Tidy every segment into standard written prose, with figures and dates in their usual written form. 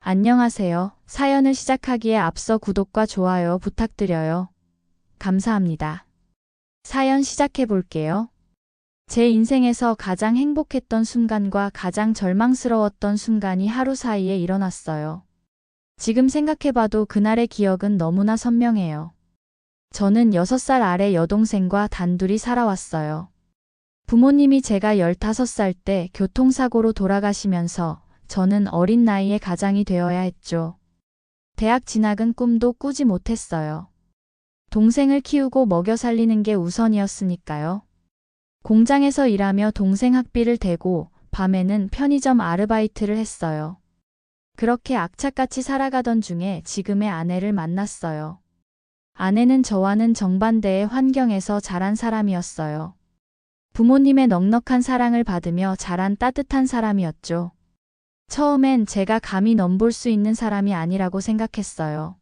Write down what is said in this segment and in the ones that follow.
안녕하세요. 사연을 시작하기에 앞서 구독과 좋아요 부탁드려요. 감사합니다. 사연 시작해 볼게요. 제 인생에서 가장 행복했던 순간과 가장 절망스러웠던 순간이 하루 사이에 일어났어요. 지금 생각해봐도 그날의 기억은 너무나 선명해요. 저는 6살 아래 여동생과 단둘이 살아왔어요. 부모님이 제가 15살 때 교통사고로 돌아가시면서 저는 어린 나이에 가장이 되어야 했죠. 대학 진학은 꿈도 꾸지 못했어요. 동생을 키우고 먹여 살리는 게 우선이었으니까요. 공장에서 일하며 동생 학비를 대고 밤에는 편의점 아르바이트를 했어요. 그렇게 악착같이 살아가던 중에 지금의 아내를 만났어요. 아내는 저와는 정반대의 환경에서 자란 사람이었어요. 부모님의 넉넉한 사랑을 받으며 자란 따뜻한 사람이었죠. 처음엔 제가 감히 넘볼 수 있는 사람이 아니라고 생각했어요.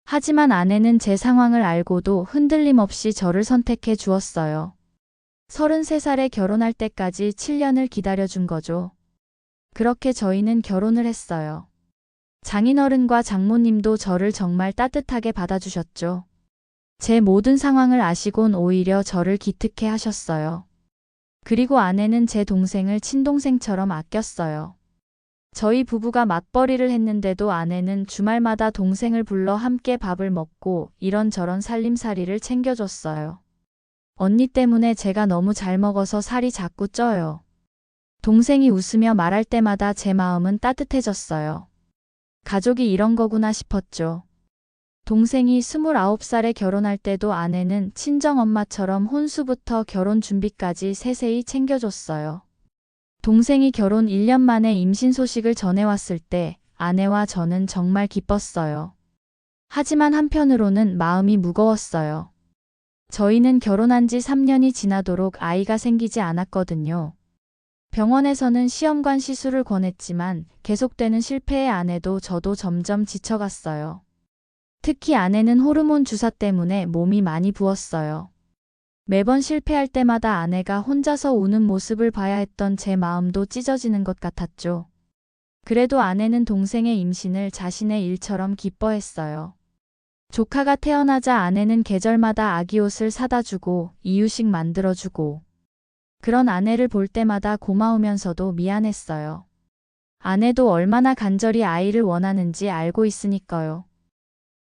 하지만 아내는 제 상황을 알고도 흔들림 없이 저를 선택해 주었어요. 33살에 결혼할 때까지 7년을 기다려준 거죠. 그렇게 저희는 결혼을 했어요. 장인어른과 장모님도 저를 정말 따뜻하게 받아주셨죠. 제 모든 상황을 아시곤 오히려 저를 기특해 하셨어요. 그리고 아내는 제 동생을 친동생처럼 아꼈어요. 저희 부부가 맞벌이를 했는데도 아내는 주말마다 동생을 불러 함께 밥을 먹고 이런저런 살림살이를 챙겨줬어요. 언니 때문에 제가 너무 잘 먹어서 살이 자꾸 쪄요. 동생이 웃으며 말할 때마다 제 마음은 따뜻해졌어요. 가족이 이런 거구나 싶었죠. 동생이 29살에 결혼할 때도 아내는 친정엄마처럼 혼수부터 결혼 준비까지 세세히 챙겨줬어요. 동생이 결혼 1년 만에 임신 소식을 전해왔을 때 아내와 저는 정말 기뻤어요. 하지만 한편으로는 마음이 무거웠어요. 저희는 결혼한 지 3년이 지나도록 아이가 생기지 않았거든요. 병원에서는 시험관 시술을 권했지만 계속되는 실패에 아내도 저도 점점 지쳐갔어요. 특히 아내는 호르몬 주사 때문에 몸이 많이 부었어요. 매번 실패할 때마다 아내가 혼자서 우는 모습을 봐야 했던 제 마음도 찢어지는 것 같았죠. 그래도 아내는 동생의 임신을 자신의 일처럼 기뻐했어요. 조카가 태어나자 아내는 계절마다 아기 옷을 사다 주고 이유식 만들어주고 그런 아내를 볼 때마다 고마우면서도 미안했어요. 아내도 얼마나 간절히 아이를 원하는지 알고 있으니까요.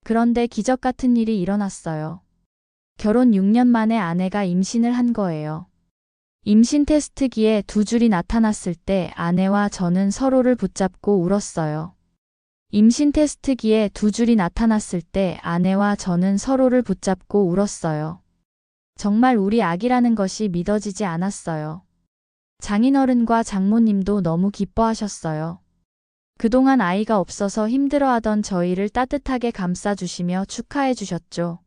그런데 기적 같은 일이 일어났어요. 결혼 6년 만에 아내가 임신을 한 거예요. 임신 테스트기에 2줄이 나타났을 때 아내와 저는 서로를 붙잡고 울었어요. 임신 테스트기에 2줄이 나타났을 때 아내와 저는 서로를 붙잡고 울었어요. 정말 우리 아기라는 것이 믿어지지 않았어요. 장인어른과 장모님도 너무 기뻐하셨어요. 그동안 아이가 없어서 힘들어하던 저희를 따뜻하게 감싸주시며 축하해 주셨죠.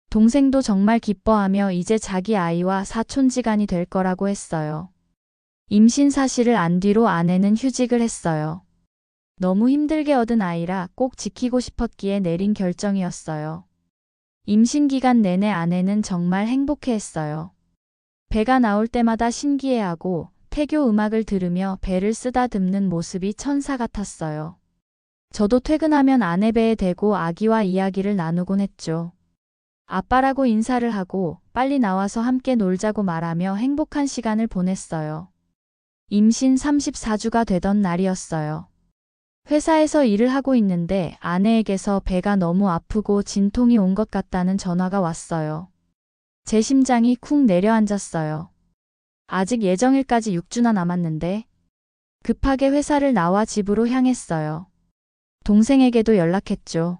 동생도 정말 기뻐하며 이제 자기 아이와 사촌지간이 될 거라고 했어요. 임신 사실을 안 뒤로 아내는 휴직을 했어요. 너무 힘들게 얻은 아이라 꼭 지키고 싶었기에 내린 결정이었어요. 임신 기간 내내 아내는 정말 행복해했어요. 배가 나올 때마다 신기해하고 태교 음악을 들으며 배를 쓰다듬는 모습이 천사 같았어요. 저도 퇴근하면 아내 배에 대고 아기와 이야기를 나누곤 했죠. 아빠라고 인사를 하고 빨리 나와서 함께 놀자고 말하며 행복한 시간을 보냈어요. 임신 34주가 되던 날이었어요. 회사에서 일을 하고 있는데 아내에게서 배가 너무 아프고 진통이 온 것 같다는 전화가 왔어요. 제 심장이 쿵 내려앉았어요. 아직 예정일까지 6주나 남았는데 급하게 회사를 나와 집으로 향했어요. 동생에게도 연락했죠.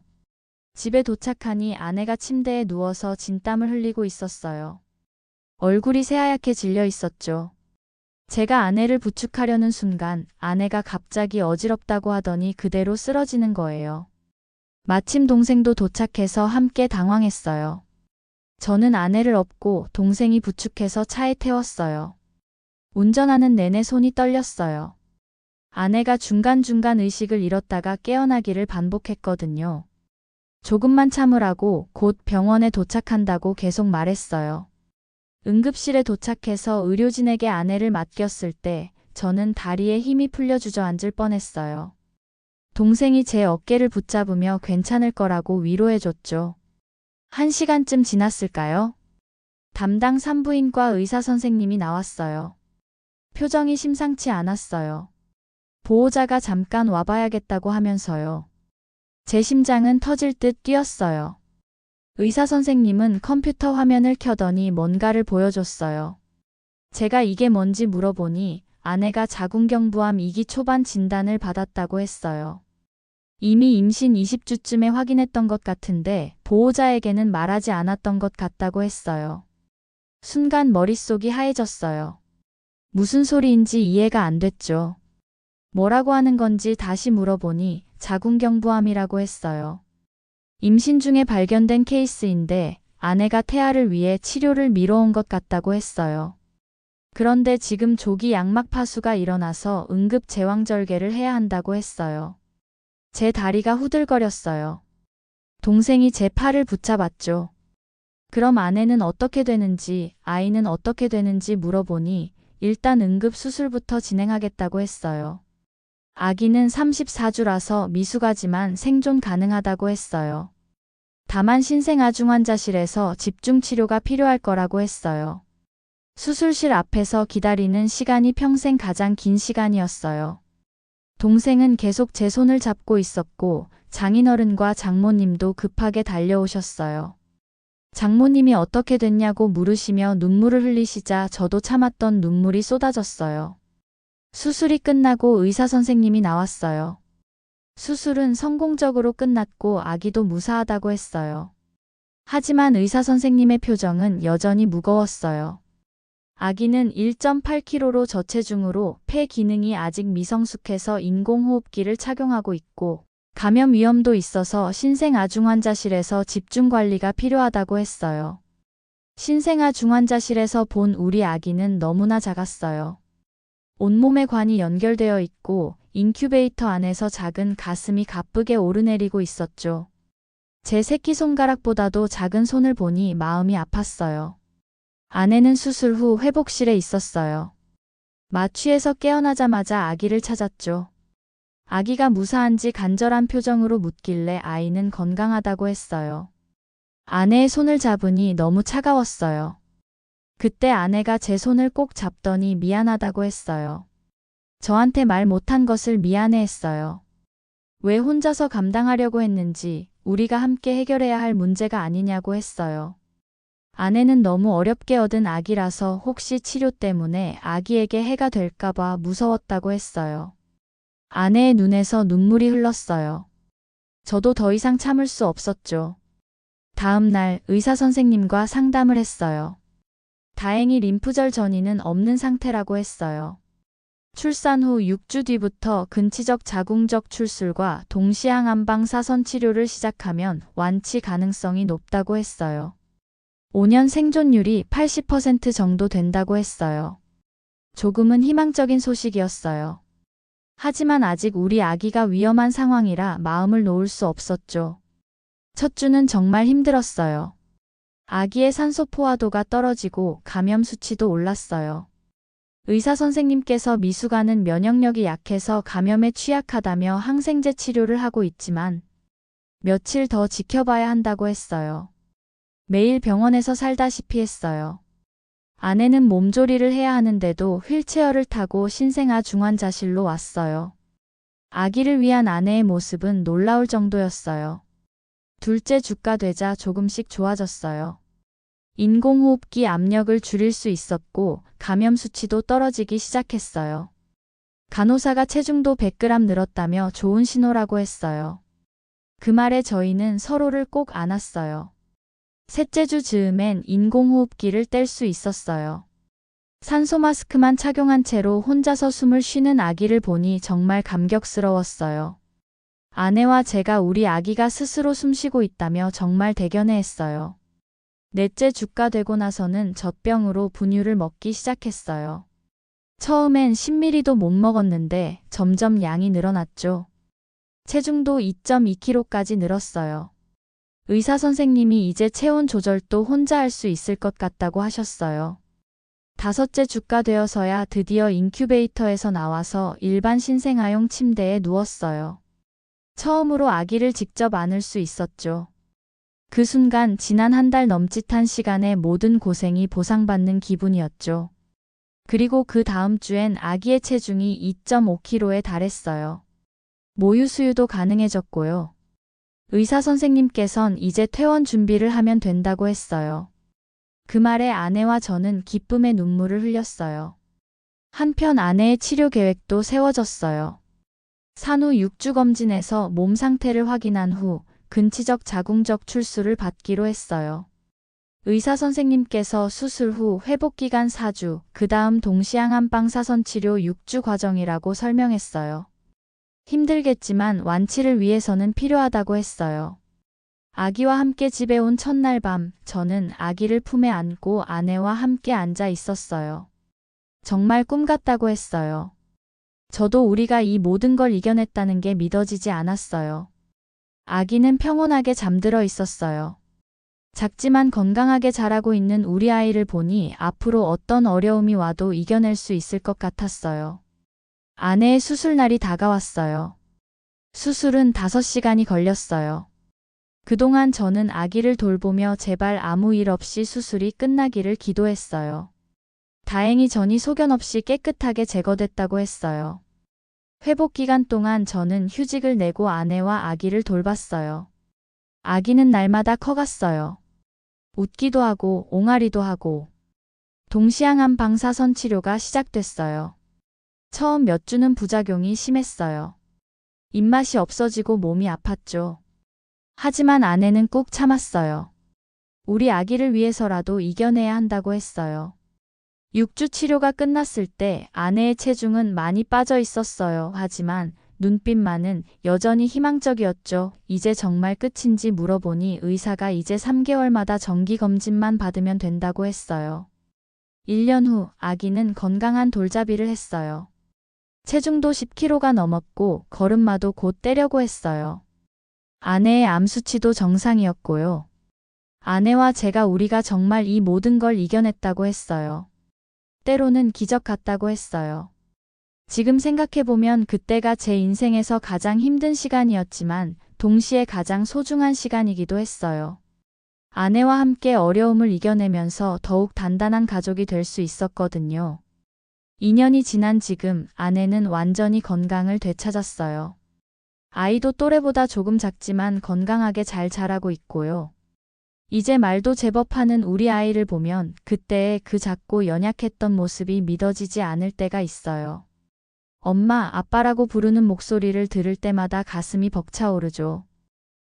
집에 도착하니 아내가 침대에 누워서 진땀을 흘리고 있었어요. 얼굴이 새하얗게 질려 있었죠. 제가 아내를 부축하려는 순간 아내가 갑자기 어지럽다고 하더니 그대로 쓰러지는 거예요. 마침 동생도 도착해서 함께 당황했어요. 저는 아내를 업고 동생이 부축해서 차에 태웠어요. 운전하는 내내 손이 떨렸어요. 아내가 중간중간 의식을 잃었다가 깨어나기를 반복했거든요. 조금만 참으라고 곧 병원에 도착한다고 계속 말했어요. 응급실에 도착해서 의료진에게 아내를 맡겼을 때 저는 다리에 힘이 풀려 주저앉을 뻔했어요. 동생이 제 어깨를 붙잡으며 괜찮을 거라고 위로해줬죠. 1시간쯤 지났을까요? 담당 산부인과 의사 선생님이 나왔어요. 표정이 심상치 않았어요. 보호자가 잠깐 와봐야겠다고 하면서요. 제 심장은 터질 듯 뛰었어요. 의사 선생님은 컴퓨터 화면을 켜더니 뭔가를 보여줬어요. 제가 이게 뭔지 물어보니 아내가 자궁경부암 2기 초반 진단을 받았다고 했어요. 이미 임신 20주쯤에 확인했던 것 같은데 보호자에게는 말하지 않았던 것 같다고 했어요. 순간 머릿속이 하얘졌어요. 무슨 소리인지 이해가 안 됐죠. 뭐라고 하는 건지 다시 물어보니 자궁경부암이라고 했어요. 임신 중에 발견된 케이스인데 아내가 태아를 위해 치료를 미뤄온 것 같다고 했어요. 그런데 지금 조기 양막 파수가 일어나서 응급 제왕절개를 해야 한다고 했어요. 제 다리가 후들거렸어요. 동생이 제 팔을 붙잡았죠. 그럼 아내는 어떻게 되는지, 아이는 어떻게 되는지 물어보니 일단 응급 수술부터 진행하겠다고 했어요. 아기는 34주라서 미숙아지만 생존 가능하다고 했어요. 다만 신생아중환자실에서 집중치료가 필요할 거라고 했어요. 수술실 앞에서 기다리는 시간이 평생 가장 긴 시간이었어요. 동생은 계속 제 손을 잡고 있었고 장인어른과 장모님도 급하게 달려오셨어요. 장모님이 어떻게 됐냐고 물으시며 눈물을 흘리시자 저도 참았던 눈물이 쏟아졌어요. 수술이 끝나고 의사 선생님이 나왔어요. 수술은 성공적으로 끝났고 아기도 무사하다고 했어요. 하지만 의사 선생님의 표정은 여전히 무거웠어요. 아기는 1.8kg로 저체중으로 폐 기능이 아직 미성숙해서 인공호흡기를 착용하고 있고 감염 위험도 있어서 신생아중환자실에서 집중관리가 필요하다고 했어요. 신생아중환자실에서 본 우리 아기는 너무나 작았어요. 온몸에 관이 연결되어 있고 인큐베이터 안에서 작은 가슴이 가쁘게 오르내리고 있었죠. 제 새끼손가락보다도 작은 손을 보니 마음이 아팠어요. 아내는 수술 후 회복실에 있었어요. 마취에서 깨어나자마자 아기를 찾았죠. 아기가 무사한지 간절한 표정으로 묻길래 아이는 건강하다고 했어요. 아내의 손을 잡으니 너무 차가웠어요. 그때 아내가 제 손을 꼭 잡더니 미안하다고 했어요. 저한테 말 못한 것을 미안해했어요. 왜 혼자서 감당하려고 했는지 우리가 함께 해결해야 할 문제가 아니냐고 했어요. 아내는 너무 어렵게 얻은 아기라서 혹시 치료 때문에 아기에게 해가 될까봐 무서웠다고 했어요. 아내의 눈에서 눈물이 흘렀어요. 저도 더 이상 참을 수 없었죠. 다음 날 의사 선생님과 상담을 했어요. 다행히 림프절 전이는 없는 상태라고 했어요. 출산 후 6주 뒤부터 근치적 자궁적 출술과 동시항암방 사선 치료를 시작하면 완치 가능성이 높다고 했어요. 5년 생존율이 80% 정도 된다고 했어요. 조금은 희망적인 소식이었어요. 하지만 아직 우리 아기가 위험한 상황이라 마음을 놓을 수 없었죠. 첫 주는 정말 힘들었어요. 아기의 산소 포화도가 떨어지고 감염 수치도 올랐어요. 의사 선생님께서 미숙아는 면역력이 약해서 감염에 취약하다며 항생제 치료를 하고 있지만 며칠 더 지켜봐야 한다고 했어요. 매일 병원에서 살다시피 했어요. 아내는 몸조리를 해야 하는데도 휠체어를 타고 신생아중환자실로 왔어요. 아기를 위한 아내의 모습은 놀라울 정도였어요. 둘째 주가 되자 조금씩 좋아졌어요. 인공호흡기 압력을 줄일 수 있었고 감염 수치도 떨어지기 시작했어요. 간호사가 체중도 100g 늘었다며 좋은 신호라고 했어요. 그 말에 저희는 서로를 꼭 안았어요. 셋째 주 즈음엔 인공호흡기를 뗄 수 있었어요. 산소 마스크만 착용한 채로 혼자서 숨을 쉬는 아기를 보니 정말 감격스러웠어요. 아내와 제가 우리 아기가 스스로 숨쉬고 있다며 정말 대견해했어요. 넷째 주가 되고 나서는 젖병으로 분유를 먹기 시작했어요. 처음엔 10ml도 못 먹었는데 점점 양이 늘어났죠. 체중도 2.2kg까지 늘었어요. 의사 선생님이 이제 체온 조절도 혼자 할 수 있을 것 같다고 하셨어요. 다섯째 주가 되어서야 드디어 인큐베이터에서 나와서 일반 신생아용 침대에 누웠어요. 처음으로 아기를 직접 안을 수 있었죠. 그 순간 지난 한 달 넘짓한 시간의 모든 고생이 보상받는 기분이었죠. 그리고 그 다음 주엔 아기의 체중이 2.5kg에 달했어요. 모유 수유도 가능해졌고요. 의사 선생님께선 이제 퇴원 준비를 하면 된다고 했어요. 그 말에 아내와 저는 기쁨의 눈물을 흘렸어요. 한편 아내의 치료 계획도 세워졌어요. 산후 6주 검진에서 몸 상태를 확인한 후 근치적 자궁적 출수를 받기로 했어요. 의사 선생님께서 수술 후 회복기간 4주, 그 다음 동시항암 방사선 치료 6주 과정이라고 설명했어요. 힘들겠지만 완치를 위해서는 필요하다고 했어요. 아기와 함께 집에 온 첫날 밤, 저는 아기를 품에 안고 아내와 함께 앉아 있었어요. 정말 꿈 같다고 했어요. 저도 우리가 이 모든 걸 이겨냈다는 게 믿어지지 않았어요. 아기는 평온하게 잠들어 있었어요. 작지만 건강하게 자라고 있는 우리 아이를 보니 앞으로 어떤 어려움이 와도 이겨낼 수 있을 것 같았어요. 아내의 수술날이 다가왔어요. 수술은 5시간이 걸렸어요. 그동안 저는 아기를 돌보며 제발 아무 일 없이 수술이 끝나기를 기도했어요. 다행히 전이 소견 없이 깨끗하게 제거됐다고 했어요. 회복 기간 동안 저는 휴직을 내고 아내와 아기를 돌봤어요. 아기는 날마다 커갔어요. 웃기도 하고 옹알이도 하고. 동시항암 방사선 치료가 시작됐어요. 처음 몇 주는 부작용이 심했어요. 입맛이 없어지고 몸이 아팠죠. 하지만 아내는 꾹 참았어요. 우리 아기를 위해서라도 이겨내야 한다고 했어요. 6주 치료가 끝났을 때 아내의 체중은 많이 빠져 있었어요. 하지만 눈빛만은 여전히 희망적이었죠. 이제 정말 끝인지 물어보니 의사가 이제 3개월마다 정기검진만 받으면 된다고 했어요. 1년 후 아기는 건강한 돌잡이를 했어요. 체중도 10kg가 넘었고 걸음마도 곧 떼려고 했어요. 아내의 암 수치도 정상이었고요. 아내와 제가 우리가 정말 이 모든 걸 이겨냈다고 했어요. 때로는 기적 같다고 했어요. 지금 생각해보면 그때가 제 인생에서 가장 힘든 시간이었지만 동시에 가장 소중한 시간이기도 했어요. 아내와 함께 어려움을 이겨내면서 더욱 단단한 가족이 될 수 있었거든요. 2년이 지난 지금 아내는 완전히 건강을 되찾았어요. 아이도 또래보다 조금 작지만 건강하게 잘 자라고 있고요. 이제 말도 제법 하는 우리 아이를 보면 그때의 그 작고 연약했던 모습이 믿어지지 않을 때가 있어요. 엄마, 아빠라고 부르는 목소리를 들을 때마다 가슴이 벅차오르죠.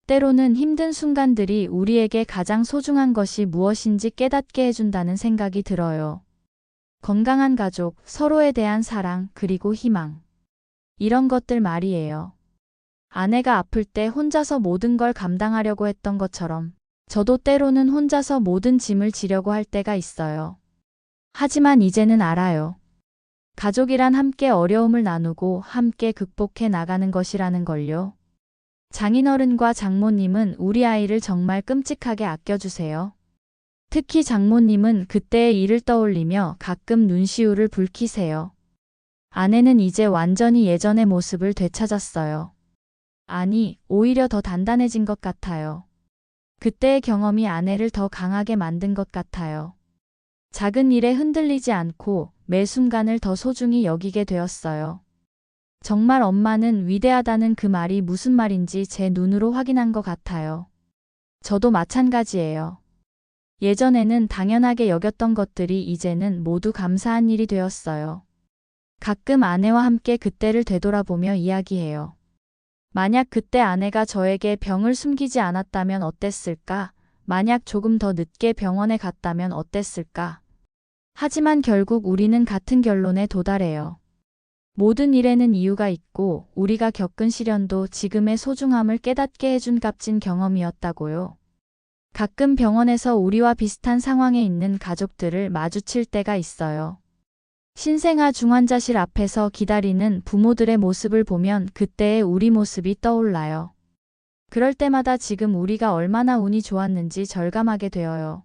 때로는 힘든 순간들이 우리에게 가장 소중한 것이 무엇인지 깨닫게 해준다는 생각이 들어요. 건강한 가족, 서로에 대한 사랑, 그리고 희망. 이런 것들 말이에요. 아내가 아플 때 혼자서 모든 걸 감당하려고 했던 것처럼 저도 때로는 혼자서 모든 짐을 지려고 할 때가 있어요. 하지만 이제는 알아요. 가족이란 함께 어려움을 나누고 함께 극복해 나가는 것이라는 걸요. 장인어른과 장모님은 우리 아이를 정말 끔찍하게 아껴주세요. 특히 장모님은 그때의 일을 떠올리며 가끔 눈시울을 붉히세요. 아내는 이제 완전히 예전의 모습을 되찾았어요. 아니, 오히려 더 단단해진 것 같아요. 그때의 경험이 아내를 더 강하게 만든 것 같아요. 작은 일에 흔들리지 않고 매 순간을 더 소중히 여기게 되었어요. 정말 엄마는 위대하다는 그 말이 무슨 말인지 제 눈으로 확인한 것 같아요. 저도 마찬가지예요. 예전에는 당연하게 여겼던 것들이 이제는 모두 감사한 일이 되었어요. 가끔 아내와 함께 그때를 되돌아보며 이야기해요. 만약 그때 아내가 저에게 병을 숨기지 않았다면 어땠을까? 만약 조금 더 늦게 병원에 갔다면 어땠을까? 하지만 결국 우리는 같은 결론에 도달해요. 모든 일에는 이유가 있고 우리가 겪은 시련도 지금의 소중함을 깨닫게 해준 값진 경험이었다고요. 가끔 병원에서 우리와 비슷한 상황에 있는 가족들을 마주칠 때가 있어요. 신생아 중환자실 앞에서 기다리는 부모들의 모습을 보면 그때의 우리 모습이 떠올라요. 그럴 때마다 지금 우리가 얼마나 운이 좋았는지 절감하게 되어요.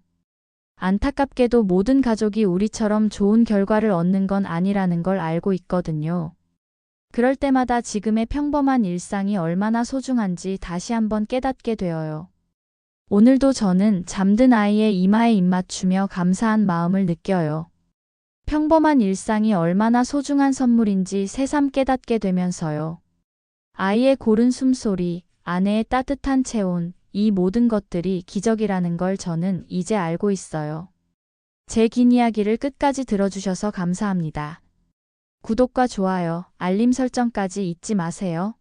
안타깝게도 모든 가족이 우리처럼 좋은 결과를 얻는 건 아니라는 걸 알고 있거든요. 그럴 때마다 지금의 평범한 일상이 얼마나 소중한지 다시 한번 깨닫게 되어요. 오늘도 저는 잠든 아이의 이마에 입 맞추며 감사한 마음을 느껴요. 평범한 일상이 얼마나 소중한 선물인지 새삼 깨닫게 되면서요. 아이의 고른 숨소리, 아내의 따뜻한 체온, 이 모든 것들이 기적이라는 걸 저는 이제 알고 있어요. 제 긴 이야기를 끝까지 들어주셔서 감사합니다. 구독과 좋아요, 알림 설정까지 잊지 마세요.